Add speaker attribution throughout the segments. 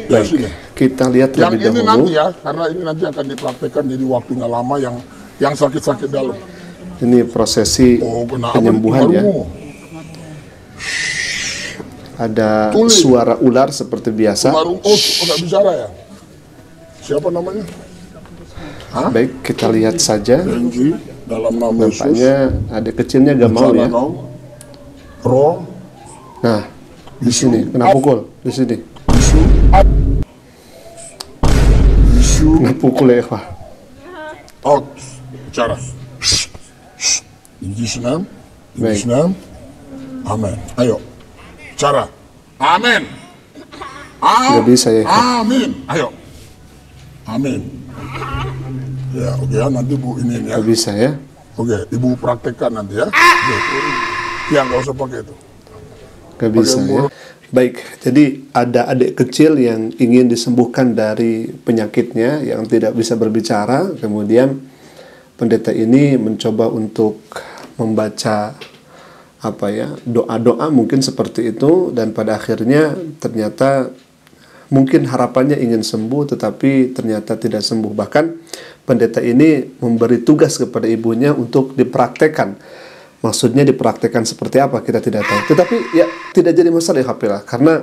Speaker 1: Ya, sini.
Speaker 2: Kita lihat
Speaker 1: Yang
Speaker 2: lebih
Speaker 1: ini
Speaker 2: dahulu.
Speaker 1: nanti ya, karena ini nanti akan dipraktekkan jadi waktu nggak lama yang sakit-sakit dalam.
Speaker 2: Ini prosesi
Speaker 1: Kenapa
Speaker 2: penyembuhan ya.
Speaker 1: baru?
Speaker 2: Ada
Speaker 1: Tulis.
Speaker 2: suara ular seperti biasa.
Speaker 1: Baru nggak bicara ya? Siapa namanya? Hah?
Speaker 2: Baik, kita lihat saja.
Speaker 1: Benji, dalam nama Yesus.
Speaker 2: Nampaknya adik kecilnya gak mau ya.
Speaker 1: Roh.
Speaker 2: Nah, di sini kena pukul. Di sini kena pukul ya, Ikhwah.
Speaker 1: Out. Bicara. In Jesus name. In
Speaker 2: Baik.
Speaker 1: Jesus name. Amin. Ayo. Bicara. Amin.
Speaker 2: Gak bisa ya, Ikhwah.
Speaker 1: Amin. Ayo. Amin. Ya, oke ya, nanti Bu ini ya.
Speaker 2: Gak bisa ya.
Speaker 1: Oke, Ibu praktekkan nanti ya. Oke. Ya, nggak usah pakai itu.
Speaker 2: Gak bisa ya. Baik, jadi ada adik kecil yang ingin disembuhkan dari penyakitnya yang tidak bisa berbicara. Kemudian pendeta ini mencoba untuk membaca doa-doa mungkin seperti itu, dan pada akhirnya ternyata mungkin harapannya ingin sembuh tetapi ternyata tidak sembuh. Bahkan pendeta ini memberi tugas kepada ibunya untuk dipraktekkan. Maksudnya dipraktekkan seperti apa kita tidak tahu. Tetapi ya tidak jadi masalah ya Hafilah, karena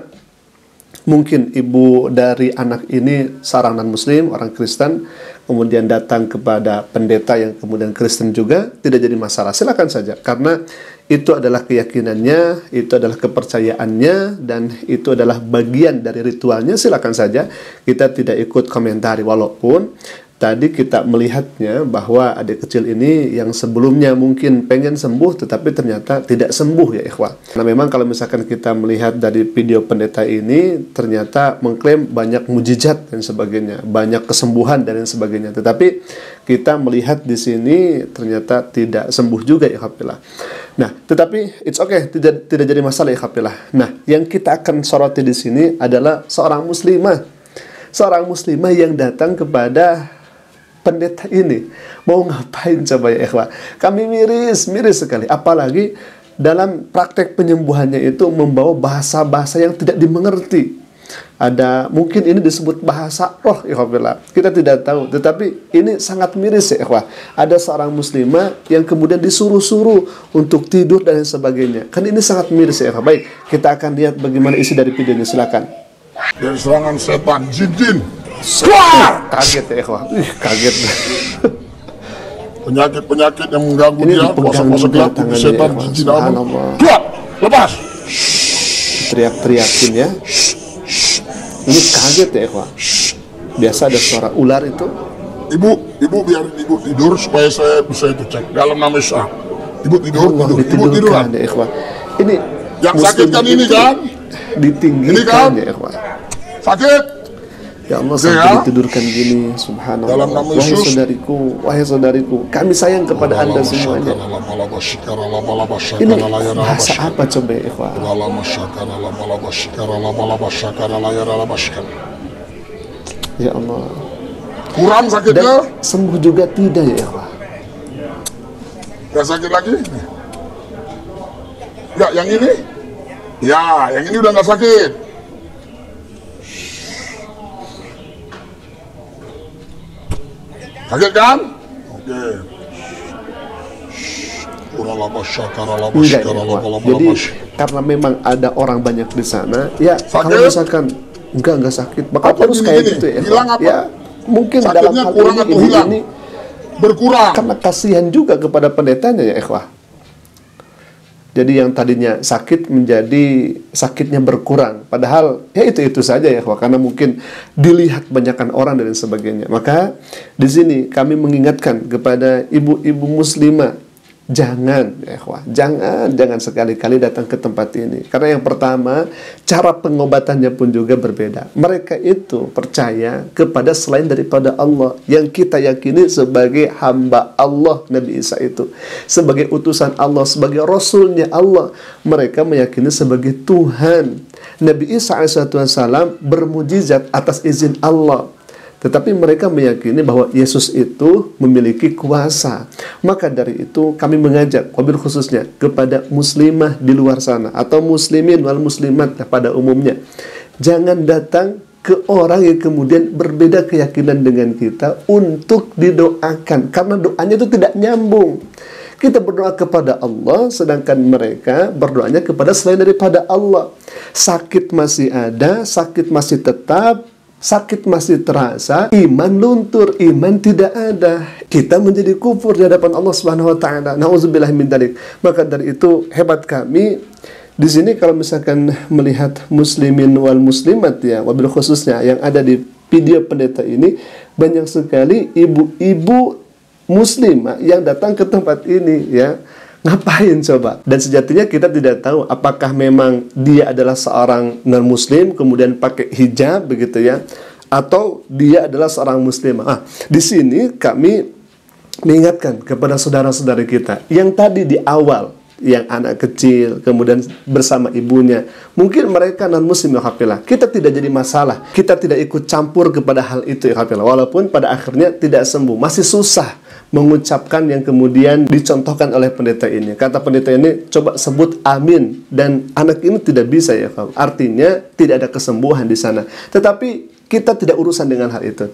Speaker 2: mungkin ibu dari anak ini seorang non-muslim, orang Kristen, kemudian datang kepada pendeta yang kemudian Kristen juga, tidak jadi masalah. Silakan saja, karena itu adalah keyakinannya, itu adalah kepercayaannya, dan itu adalah bagian dari ritualnya. Silakan saja, kita tidak ikut komentari. Walaupun tadi kita melihatnya bahwa adik kecil ini yang sebelumnya mungkin pengen sembuh tetapi ternyata tidak sembuh ya ikhwah. Nah memang kalau misalkan kita melihat dari video pendeta ini ternyata mengklaim banyak mujizat dan sebagainya, banyak kesembuhan dan sebagainya. Tetapi kita melihat di sini ternyata tidak sembuh juga ya ikhwah. Nah, tetapi it's okay, tidak jadi masalah ya ikhwah. Nah, yang kita akan soroti di sini adalah seorang muslimah yang datang kepada pendeta ini. Mau ngapain coba ya ikhwah? Kami miris sekali. Apalagi dalam praktek penyembuhannya itu membawa bahasa-bahasa yang tidak dimengerti. Ada mungkin ini disebut bahasa roh ikhwah. Kita tidak tahu, tetapi ini sangat miris ya ikhwah. Ada seorang muslimah yang kemudian disuruh-suruh untuk tidur dan sebagainya. Kan ini sangat miris ya ikhwah. Baik, kita akan lihat bagaimana isi dari videonya, silakan.
Speaker 1: Dari serangan setan, jin.
Speaker 2: Kaget ya ikhwah. Kaget.
Speaker 1: Penyakit yang mengganggu
Speaker 2: ini
Speaker 1: dia, kuasa-kuasa gelap, setan, jin, lepas.
Speaker 2: Teriak-teriakin ya. Ini kaget ya ikhwah. Biasa ada suara ular itu.
Speaker 1: Ibu biar ibu tidur supaya saya bisa itu cek dalam nama Yesus. Ibu tidur. Ibu tidur
Speaker 2: ya ikhwah. Ini
Speaker 1: yang sakit kan ini kan?
Speaker 2: Ditinggikan ya ikhwah.
Speaker 1: Sakit.
Speaker 2: Ya Allah, sampai ditidurkan gini, subhanallah.
Speaker 1: Dalam nama Yesus.
Speaker 2: Wahai saudariku, kami sayang kepada Anda semuanya. Ini bahasa apa coba ya ikhwah? Ya Allah.
Speaker 1: Kurang sakitnya?
Speaker 2: Dan sembuh juga tidak ya ikhwah?
Speaker 1: Gak sakit lagi? Ya, yang ini? Ya, yang ini udah gak sakit. Sakit kan? Oke.
Speaker 2: Jadi karena memang ada orang banyak di sana, ya kalau misalkan enggak sakit, maka terus kayak gitu ya.
Speaker 1: Hilang apa?
Speaker 2: Ya, mungkin
Speaker 1: sakitnya
Speaker 2: dalam hal
Speaker 1: kurang
Speaker 2: ini
Speaker 1: atau hilang?
Speaker 2: Ini
Speaker 1: berkurang.
Speaker 2: Karena kasihan juga kepada pendetanya ya ikhwah. Jadi yang tadinya sakit menjadi sakitnya berkurang. Padahal ya itu saja ya ikhwah, karena mungkin dilihat banyakkan orang dan sebagainya. Maka di sini kami mengingatkan kepada ibu-ibu muslimah, jangan ya ikhwah, jangan sekali-kali datang ke tempat ini. Karena yang pertama, cara pengobatannya pun juga berbeda. Mereka itu percaya kepada selain daripada Allah, yang kita yakini sebagai hamba Allah. Nabi Isa itu sebagai utusan Allah, sebagai rasulnya Allah. Mereka meyakini sebagai Tuhan. Nabi Isa alaihissalam bermujizat atas izin Allah. Tetapi mereka meyakini bahwa Yesus itu memiliki kuasa. Maka dari itu kami mengajak, wabil khususnya kepada muslimah di luar sana, atau muslimin wal muslimat pada umumnya. Jangan datang ke orang yang kemudian berbeda keyakinan dengan kita untuk didoakan, karena doanya itu tidak nyambung. Kita berdoa kepada Allah, sedangkan mereka berdoanya kepada selain daripada Allah. Sakit masih ada, sakit masih tetap, sakit masih terasa, iman luntur, iman tidak ada. Kita menjadi kufur di hadapan Allah Subhanahu wa taala. Nauzubillah min dzalik. Maka dari itu hebat kami di sini kalau misalkan melihat muslimin wal muslimat ya, wabil khususnya yang ada di video pendeta ini, banyak sekali ibu-ibu muslimah yang datang ke tempat ini ya. Ngapain coba? Dan sejatinya kita tidak tahu apakah memang dia adalah seorang non-muslim kemudian pakai hijab begitu ya, atau dia adalah seorang muslimah. Di sini kami mengingatkan kepada saudara-saudari kita yang tadi di awal, yang anak kecil kemudian bersama ibunya, mungkin mereka non-muslim ya hafillah. Kita tidak jadi masalah, kita tidak ikut campur kepada hal itu ya hafillah. Walaupun pada akhirnya tidak sembuh, masih susah mengucapkan yang kemudian dicontohkan oleh pendeta ini. Kata pendeta ini, coba sebut amin, dan anak ini tidak bisa ya, artinya tidak ada kesembuhan di sana. Tetapi kita tidak urusan dengan hal itu.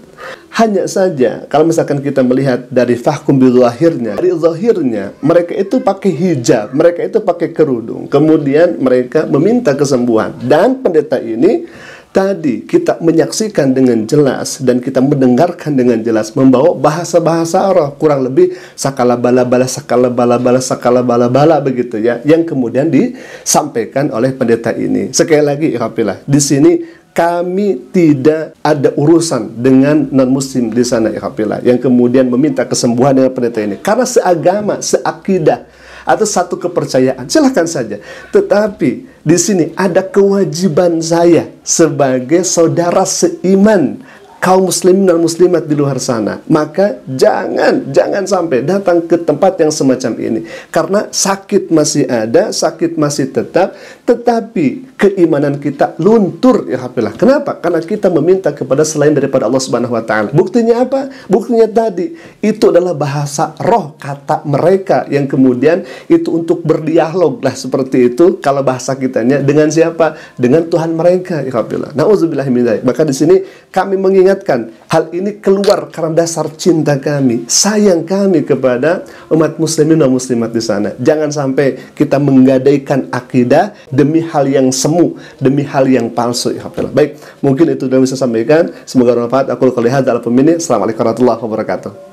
Speaker 2: Hanya saja kalau misalkan kita melihat dari fahkum bil zahirnya, dari zahirnya mereka itu pakai hijab, mereka itu pakai kerudung, kemudian mereka meminta kesembuhan. Dan pendeta ini tadi kita menyaksikan dengan jelas dan kita mendengarkan dengan jelas membawa bahasa-bahasa roh, kurang lebih sakala bala bala sakala bala bala sakala bala bala begitu ya, yang kemudian disampaikan oleh pendeta ini. Sekali lagi ikhwafillah, di sini kami tidak ada urusan dengan non-muslim di sana ikhwafillah yang kemudian meminta kesembuhan dengan pendeta ini, karena seagama, seakidah atau satu kepercayaan, silahkan saja. Tetapi di sini ada kewajiban saya sebagai saudara seiman kaum muslimin dan muslimat di luar sana. Maka jangan sampai datang ke tempat yang semacam ini, karena sakit masih ada, sakit masih tetap, tetapi keimanan kita luntur ya hafillah. Kenapa? Karena kita meminta kepada selain daripada Allah Subhanahu wa taala. Buktinya apa? Buktinya tadi itu adalah bahasa roh, kata mereka yang kemudian itu untuk berdialog lah seperti itu. Kalau bahasa kitanya dengan siapa? Dengan Tuhan mereka ya hafillah. Nauzubillah min dzalik. Maka di sini kami mengingatkan hal ini keluar karena dasar cinta kami, sayang kami kepada umat muslimin dan muslimat di sana. Jangan sampai kita menggadaikan akidah demi hal yang semu, demi hal yang palsu. Baik, mungkin itu sudah bisa sampaikan. Semoga bermanfaat. Aku qouli hadza. Assalamualaikum warahmatullahi wabarakatuh.